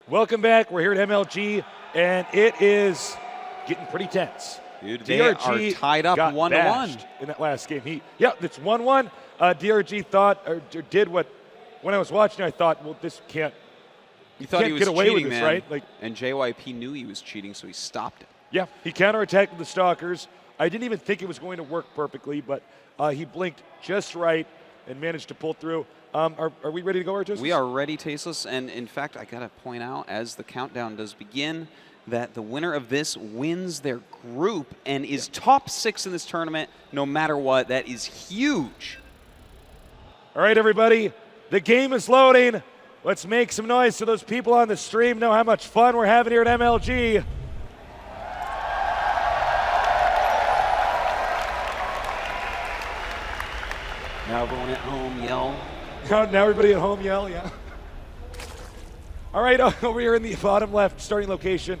Welcome back. We're here at MLG, and it is getting pretty tense. Dude, they are tied up 1-1 in that last game. It's 1-1. DRG thought or did what when I was watching. I thought, well, this can't. You thought he was get away cheating, with this, man. right? Like, and JYP knew he was cheating, so he stopped it. Yeah, he counterattacked with the Stalkers. I didn't even think it was going to work perfectly, but he blinked just right and managed to pull through. Are we ready to go, Artus? We are ready, Tasteless. And in fact, I got to point out, as the countdown does begin, that the winner of this wins their group and is top 6 in this tournament no matter what. That is huge. All right, everybody, the game is loading. Let's make some noise so those people on the stream know how much fun we're having here at MLG. Now everyone at home yell. Now everybody at home yell, yeah. All right, over here in the bottom left starting location,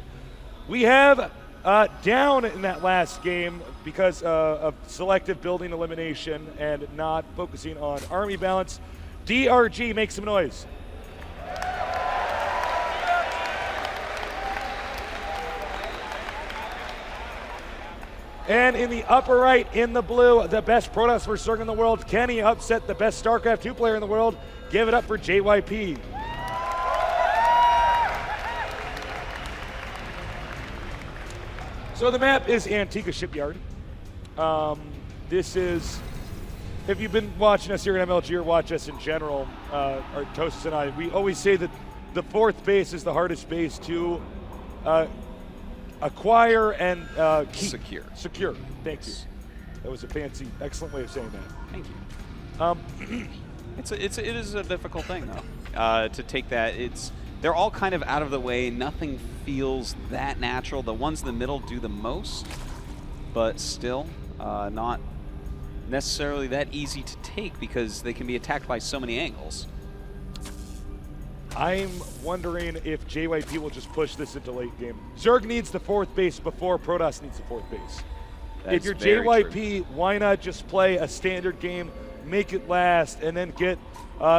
we have down in that last game because of selective building elimination and not focusing on army balance. DRG, make some noise. And in the upper right, in the blue, the best Protoss first Zerg in the world. Can he upset the best StarCraft 2 player in the world? Give it up for JYP. So the map is Antigua Shipyard. This is, if you've been watching us here at MLG or watch us in general, Artosis and I, we always say that the fourth base is the hardest base to acquire and keep. Secure. Thank you. That was a fancy, excellent way of saying that. Thank you. It is a difficult thing though to take that. They're all kind of out of the way. Nothing feels that natural. The ones in the middle do the most, but still not necessarily that easy to take because they can be attacked by so many angles. I'm wondering if JYP will just push this into late game. Zerg needs the fourth base before Protoss needs the fourth base. If you're JYP, why not just play a standard game, make it last, and then get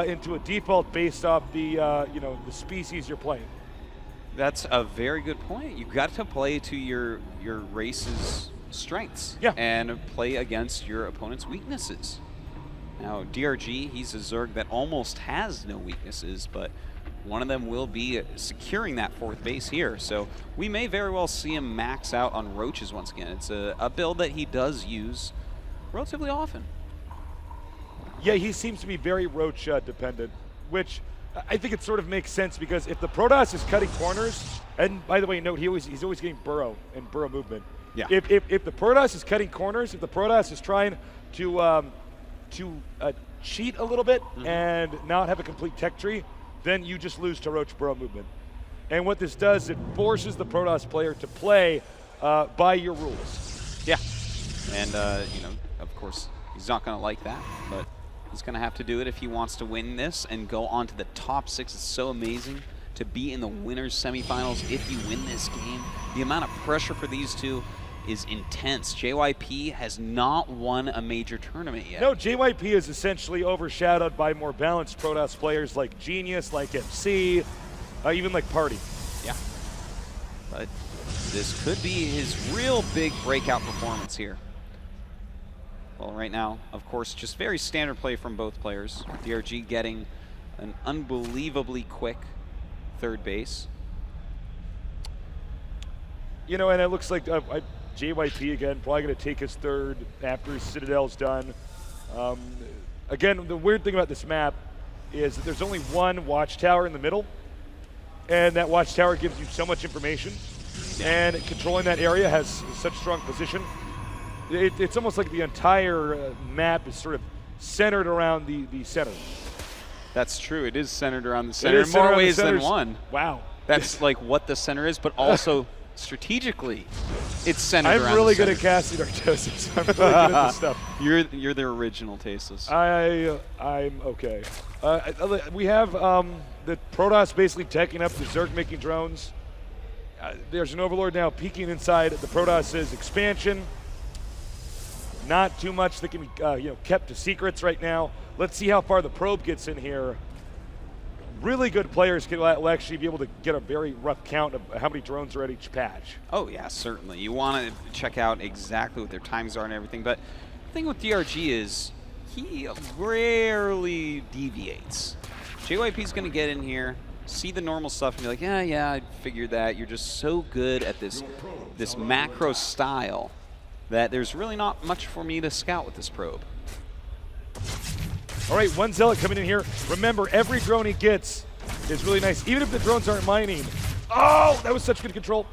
into a default based off the the species you're playing? That's a very good point. You've got to play to your race's strengths and play against your opponent's weaknesses. Now, DRG, he's a Zerg that almost has no weaknesses, but one of them will be securing that fourth base here. So we may very well see him max out on Roaches once again. It's a build that he does use relatively often. Yeah, he seems to be very Roach dependent, which I think it sort of makes sense because if the Protoss is cutting corners, and by the way, note he's always getting burrow and burrow movement. Yeah. If the Protoss is cutting corners, if the Protoss is trying to cheat a little bit and not have a complete tech tree, then you just lose to Roach burrow movement. And what this does, it forces the Protoss player to play by your rules. Yeah, and of course, he's not going to like that, but he's going to have to do it if he wants to win this and go on to the top 6. It's so amazing to be in the winners semifinals if you win this game. The amount of pressure for these two is intense. JYP has not won a major tournament yet. No, JYP is essentially overshadowed by more balanced Protoss players like Genius, like MC, even like Party. Yeah, but this could be his real big breakout performance here. Well, right now, of course, just very standard play from both players. DRG getting an unbelievably quick third base. You know, and it looks like JYP again, probably going to take his third after his Citadel's done. Again, the weird thing about this map is that there's only one watchtower in the middle, and that watchtower gives you so much information, and controlling that area has such strong position. It's almost like the entire map is sort of centered around the center. That's true. It is centered around the center in more ways than one. Wow. That's like what the center is, but also strategically, it's centered around the center. I'm really good at casting Artosis. I'm really good at this stuff. You're the original Tasteless. I'm okay. We have the Protoss basically taking up the Zerg making drones. There's an Overlord now peeking inside the Protoss's expansion. Not too much that can be kept to secrets right now. Let's see how far the probe gets in here. really good players will actually be able to get a very rough count of how many drones are at each patch. Oh yeah, certainly. You want to check out exactly what their times are and everything, but the thing with DRG is he rarely deviates. JYP's going to get in here, see the normal stuff, and be like, yeah, I figured that. You're just so good at this macro style that there's really not much for me to scout with this probe. All right, one Zealot coming in here. Remember, every drone he gets is really nice, even if the drones aren't mining. Oh, that was such good control.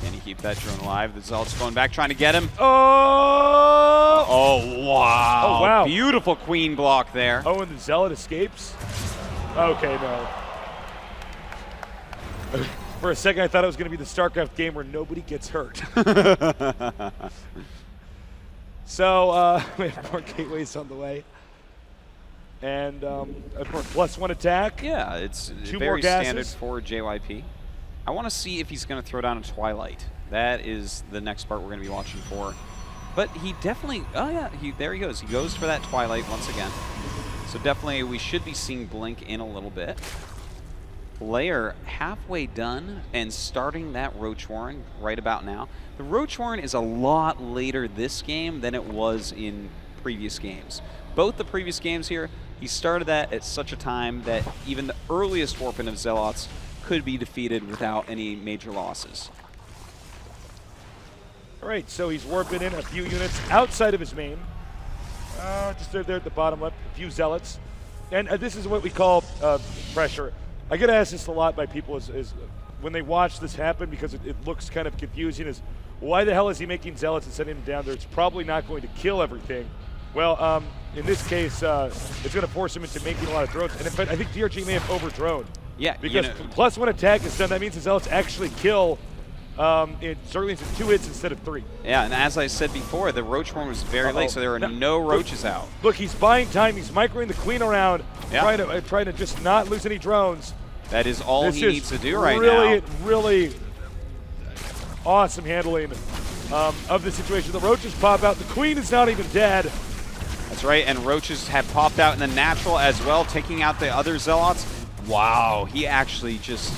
Can he keep that drone alive? The Zealot's going back, trying to get him. Oh! Oh, wow. Oh, wow. Beautiful queen block there. Oh, and the Zealot escapes? Okay, no. For a second, I thought it was going to be the StarCraft game where nobody gets hurt. So, we have more gateways on the way. And of course, +1 attack. Yeah, it's very standard for JYP. I want to see if he's going to throw down a Twilight. That is the next part we're going to be watching for. But he definitely, oh yeah, there he goes. He goes for that Twilight once again. So definitely we should be seeing Blink in a little bit. Lair halfway done and starting that Roach Warren right about now. The Roach Warren is a lot later this game than it was in previous games. Both the previous games here, he started that at such a time that even the earliest warping of Zealots could be defeated without any major losses. All right, so he's warping in a few units outside of his main. Just there at the bottom left, a few Zealots. And this is what we call pressure. I get asked this a lot by people is when they watch this happen, because it looks kind of confusing, is why the hell is he making Zealots and sending them down there? It's probably not going to kill everything. Well, in this case, it's going to force him into making a lot of drones. And in fact, I think DRG may have over-droned. Yeah, because +1 attack is done. That means the Zealots actually kill Zerglings in 2 hits instead of 3. Yeah, and as I said before, the Roach Warren was very late, so there were no roaches out. Look, he's buying time. He's microing the queen around, trying to just not lose any drones. That is all he needs to do right now. Really awesome handling of the situation. The roaches pop out. The queen is not even dead. That's right, and roaches have popped out in the natural as well, taking out the other Zealots. Wow, he actually just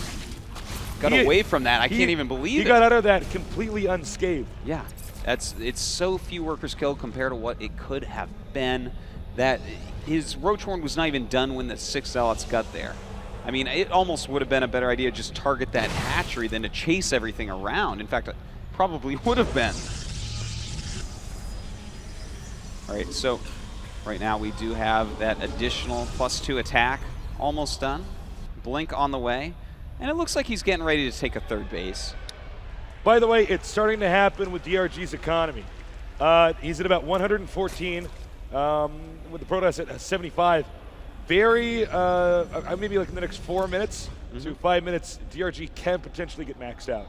got away from that. I can't even believe it. He got out of that completely unscathed. Yeah, it's so few workers killed compared to what it could have been. That his Roach Warren was not even done when the 6 Zealots got there. I mean, it almost would have been a better idea to just target that hatchery than to chase everything around. In fact, it probably would have been. All right, so right now we do have that additional +2 attack almost done. Blink on the way. And it looks like he's getting ready to take a 3rd base. By the way, it's starting to happen with DRG's economy. He's at about 114, with the Protoss at 75. Very, maybe like in the next 4 minutes to 5 minutes, DRG can potentially get maxed out.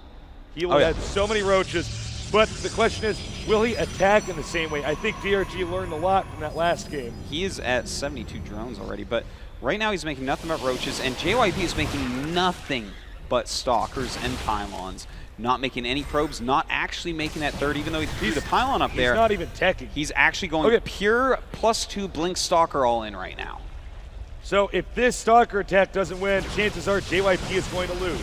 He will have so many roaches, but the question is, will he attack in the same way? I think DRG learned a lot from that last game. He is at 72 drones already, but right now he's making nothing but roaches, and JYP is making nothing but stalkers and pylons. Not making any probes, not actually making that 3rd, even though he threw the pylon up there. He's not even teching. He's actually going pure +2 Blink Stalker all in right now. So if this Stalker attack doesn't win, chances are JYP is going to lose.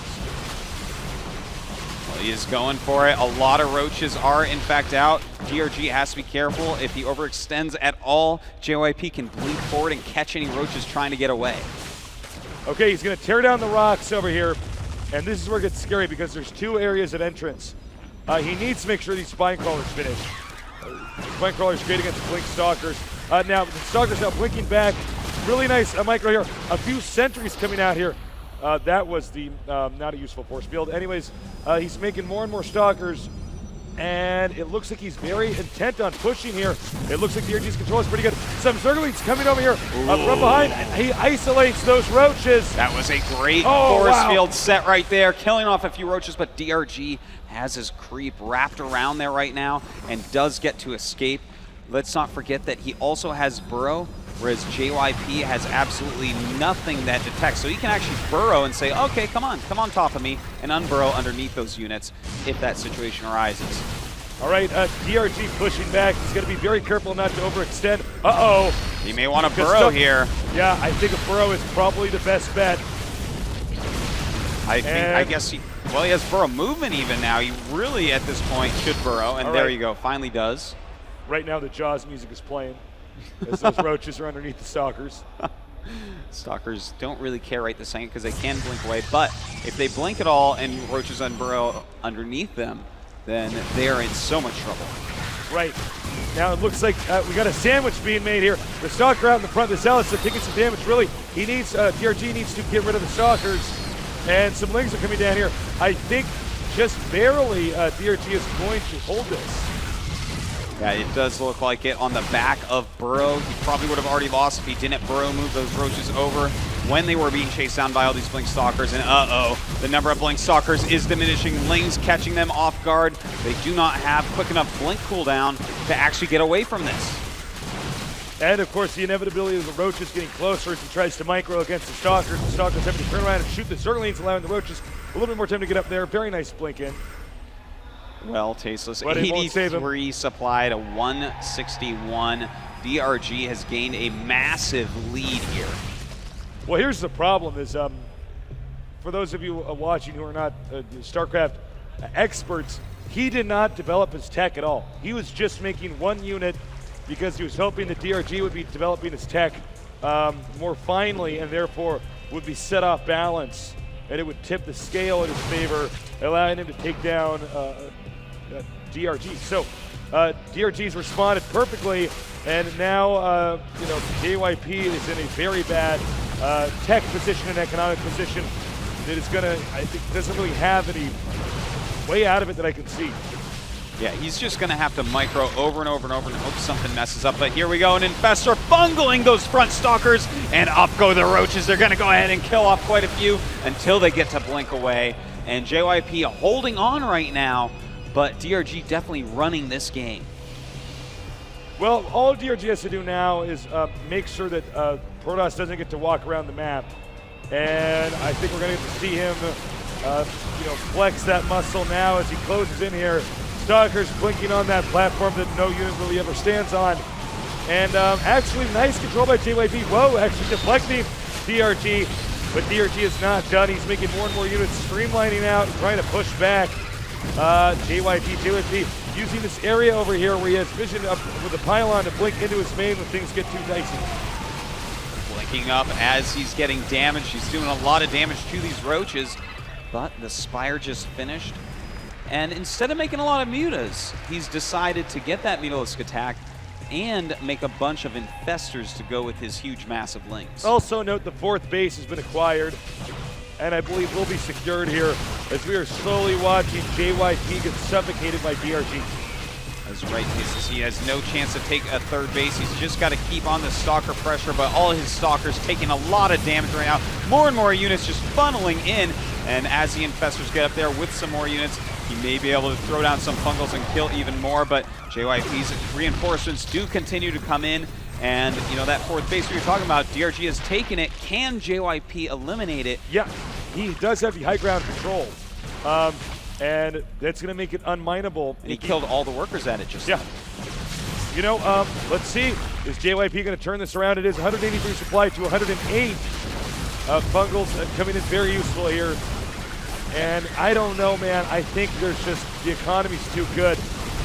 Well, he is going for it. A lot of roaches are in fact out. DRG has to be careful. If he overextends at all, JYP can blink forward and catch any roaches trying to get away. Okay, he's going to tear down the rocks over here. And this is where it gets scary because there's 2 areas of entrance. He needs to make sure these Spine Crawlers finish. Spine Crawlers great against Blink Stalkers. Now, the Stalkers now blinking back. Really nice micro here. A few sentries coming out here. That was the not a useful force field. Anyways, he's making more and more Stalkers. And it looks like he's very intent on pushing here. It looks like DRG's control is pretty good. Some Zerglings coming over here from behind. He isolates those roaches. That was a great force field set right there, killing off a few roaches, but DRG has his creep wrapped around there right now and does get to escape. Let's not forget that he also has burrow, whereas JYP has absolutely nothing that detects. So he can actually burrow and say, okay, come on top of me, and unburrow underneath those units if that situation arises. All right, DRG pushing back. He's going to be very careful not to overextend. Uh-oh. He may want to burrow here. Yeah, I think a burrow is probably the best bet. I guess he has burrow movement even now. He really, at this point, should burrow, and there you go, finally does. Right now, the Jaws music is playing as those roaches are underneath the stalkers. Stalkers don't really care right this second because they can blink away, but if they blink at all and roaches unburrow underneath them, then they are in so much trouble. Right. Now it looks like we got a sandwich being made here. The stalker out in the front, the Zealots are taking some damage. Really, he needs, DRG needs to get rid of the stalkers. And some lings are coming down here. I think just barely DRG is going to hold this. Yeah, it does look like it on the back of Burrow. He probably would have already lost if he didn't Burrow move those roaches over when they were being chased down by all these Blink Stalkers. And the number of Blink Stalkers is diminishing. Lings catching them off guard. They do not have quick enough Blink cooldown to actually get away from this. And of course, the inevitability of the roaches getting closer as he tries to micro against the Stalkers. The Stalkers having to turn around and shoot the Zerglings, allowing the roaches a little bit more time to get up there. Very nice blink in. Well, Tasteless, but 83 supply to 161. DRG has gained a massive lead here. Well, here's the problem is, for those of you watching who are not StarCraft experts, he did not develop his tech at all. He was just making one unit because he was hoping that DRG would be developing his tech more finely and therefore would be set off balance, and it would tip the scale in his favor, allowing him to take down DRG. So DRG's responded perfectly, and now JYP is in a very bad tech position and economic position that is going to, I think, doesn't really have any way out of it that I can see. Yeah, he's just going to have to micro over and over and over and hope something messes up. But here we go, an Infestor bungling those front Stalkers, and up go the roaches. They're going to go ahead and kill off quite a few until they get to blink away. And JYP holding on right now, but DRG definitely running this game. Well, all DRG has to do now is make sure that Protoss doesn't get to walk around the map. And I think we're going to get to see him flex that muscle now as he closes in here. Stalkers blinking on that platform that no unit really ever stands on. And actually nice control by JYP. Whoa, actually deflecting DRG, but DRG is not done. He's making more and more units streamlining out and trying to push back. JYP using this area over here where he has vision up with a pylon to blink into his main when things get too dicey. Blinking up as he's getting damaged. He's doing a lot of damage to these roaches, but the Spire just finished. And instead of making a lot of mutas, he's decided to get that mutalisk attack and make a bunch of infestors to go with his huge, massive lings. Also note the 4th base has been acquired, and I believe will be secured here as we are slowly watching JYP get suffocated by DRG. That's right, Casey. He has no chance to take a 3rd base. He's just got to keep on the Stalker pressure, but all his Stalkers taking a lot of damage right now. More and more units just funneling in, and as the Infestors get up there with some more units, he may be able to throw down some fungals and kill even more, but JYP's reinforcements do continue to come in, and that 4th base we were talking about, DRG has taken it. Can JYP eliminate it? Yeah, he does have the high ground control. And that's going to make it unmineable. And he killed all the workers at it just now. Let's see. Is JYP going to turn this around? It is 183 supply to 108. Fungals coming in very useful here. And I don't know, man. I think there's just, the economy's too good.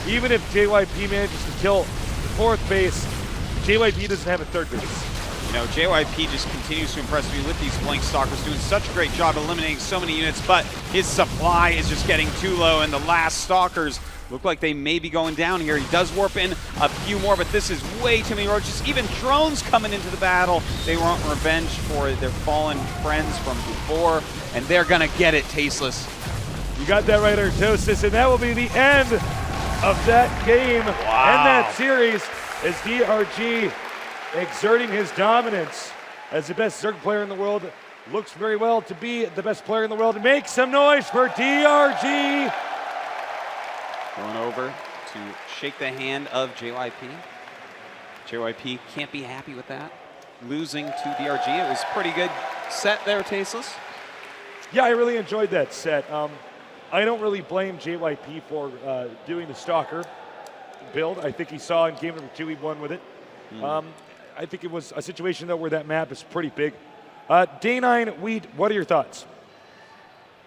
Even if JYP manages to kill the 4th base, JYP doesn't have a 3rd base. JYP just continues to impress me with these Blink Stalkers, doing such a great job eliminating so many units, but his supply is just getting too low, and the last Stalkers look like they may be going down here. He does warp in a few more, but this is way too many roaches. Even drones coming into the battle. They want revenge for their fallen friends from before, and they're going to get it, Tasteless. You got that right, Artosis, and that will be the end of that game and that series as DRG exerting his dominance as the best Zerg player in the world. Looks very well to be the best player in the world. Make some noise for DRG. Going over to shake the hand of JYP. JYP can't be happy with that. Losing to DRG. It was a pretty good set there, Tasteless. Yeah, I really enjoyed that set. I don't really blame JYP for doing the Stalker build. I think he saw in game number 2 he won with it. I think it was a situation, though, where that map is pretty big. Day9, Weed, what are your thoughts?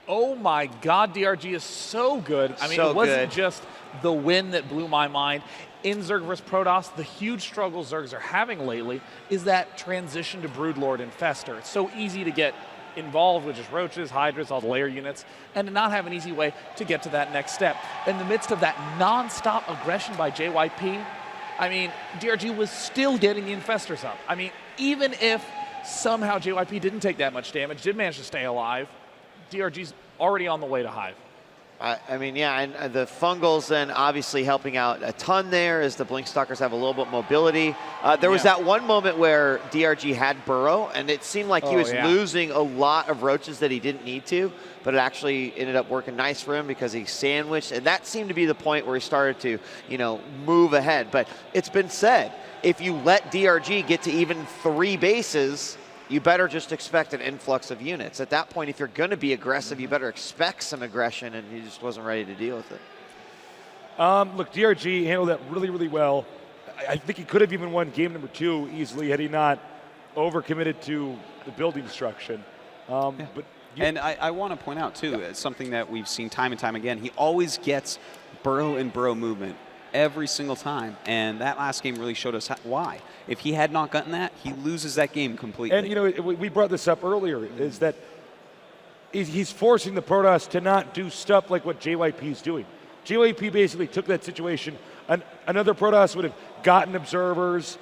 Oh my God, DRG is so good. I mean, so it wasn't good. just the win that blew my mind. In Zerg vs. Protoss, the huge struggle Zergs are having lately is that transition to Broodlord and Fester. It's so easy to get involved with just Roaches, Hydras, all the layer units, and to not have an easy way to get to that next step. In the midst of that non-stop aggression by JYP, I mean, DRG was still getting the Infestors up. I mean, even if somehow JYP didn't take that much damage, did manage to stay alive, DRG's already on the way to Hive. I mean, yeah, and the Fungals then obviously helping out a ton there as the Blinkstalkers have a little bit mobility. There was that one moment where DRG had Burrow, and it seemed like he was losing a lot of Roaches that he didn't need to, but it actually ended up working nice for him because he sandwiched, and that seemed to be the point where he started to, you know, move ahead. But it's been said, if you let DRG get to even 3 bases, you better just expect an influx of units. At that point, if you're going to be aggressive, you better expect some aggression, and he just wasn't ready to deal with it. Look, DRG handled that really, really well. I think he could have even won game number 2 easily had he not overcommitted to the building destruction. And I want to point out, too, it's something that we've seen time and time again. He always gets burrow and burrow movement every single time, and that last game really showed us why. If he had not gotten that, he loses that game completely. And, you know, we brought this up earlier, is that he's forcing the Protoss to not do stuff like what JYP is doing. JYP basically took that situation. Another Protoss would have gotten observers,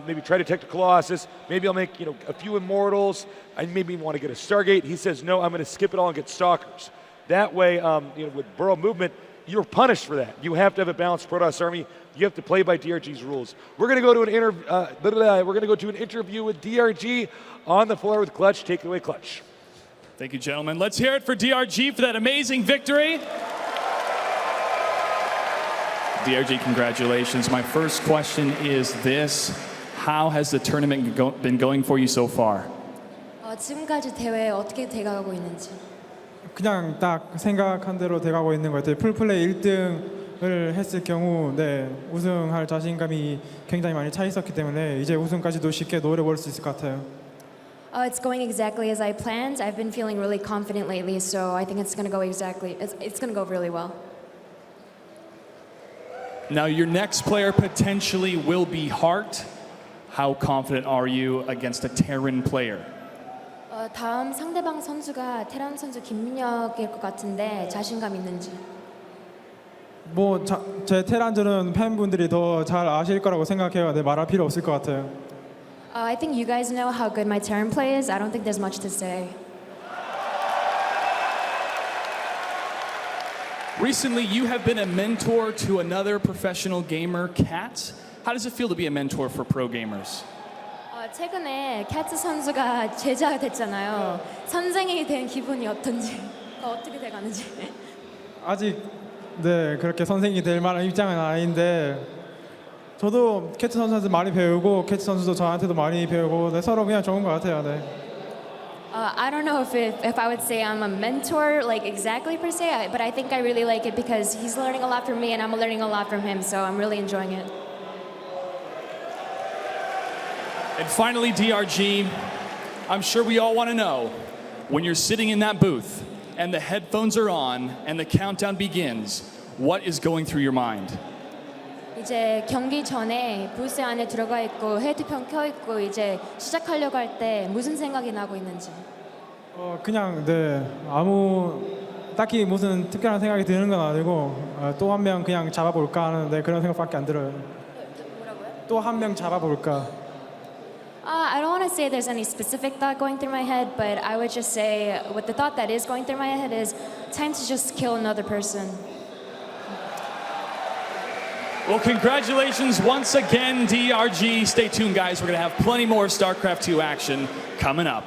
maybe try to detect a Colossus, maybe I'll make, you know, a few Immortals, I maybe want to get a Stargate. He says, no, I'm going to skip it all and get Stalkers. That way, you know, with burrow movement, you're punished for that. You have to have a balanced Protoss army. You have to play by DRG's rules. We're going to go to an interview with DRG on the floor with Clutch. Take it away, Clutch. Thank you, gentlemen. Let's hear it for DRG for that amazing victory. DRG, congratulations. My first question is this: how has the tournament been going for you so far? 지금까지 대회 어떻게 돼가고 있는지. 그냥 딱 생각한 대로 돼가고 있는 것 같아요. 풀플레이 1등을 했을 경우 우승할 자신감이 굉장히 많이 차 있었기 때문에 이제 우승까지도 쉽게 노려볼 수 있을 것 같아요. It's going exactly as I planned. I've been feeling really confident lately, so I think it's going to go it's going to go really well. Now your next player potentially will be Hart. How confident are you against a Terran player? 다음 상대방 선수가 테란 선수 김민혁일 것 같은데 자신감 있는지. 제 테란전은 팬분들이 더 잘 아실 거라고 생각해요. 말할 필요 없을 것 같아요. I think you guys know how good my Terran play is. I don't think there's much to say. Recently, you have been a mentor to another professional gamer, Kat. How does it feel to be a mentor for pro gamers? 최근에 캐츠 선수가 제자가 됐잖아요. 선생이 된 기분이 어떤지, 어떻게 돼가는지. 아직 그렇게 선생이 될 만한 입장은 아닌데 저도 캐츠 선수한테 많이 배우고 캐츠 선수도 저한테도 많이 배우고 서로 그냥 좋은 것 같아요. I don't know if I would say I'm a mentor like exactly per se, but I think I really like it because he's learning a lot from me and I'm learning a lot from him, so I'm really enjoying it. And finally, DRG, I'm sure we all want to know, when you're sitting in that booth and the headphones are on and the countdown begins, what is going through your mind? 이제 경기 전에 부스 안에 들어가 있고 헤드폰 켜 있고 이제 시작하려고 할 때 무슨 생각이 나고 있는지. 그냥 아무 딱히 무슨 특별한 생각이 드는 건 아니고 또 한 명 그냥 잡아볼까 하는데 그런 생각밖에 안 들어요. 뭐라고요? 또 한 명 잡아볼까. I don't want to say there's any specific thought going through my head, but I would just say what the thought that is going through my head is time to just kill another person. Well, congratulations once again, DRG. Stay tuned, guys. We're going to have plenty more StarCraft 2 action coming up.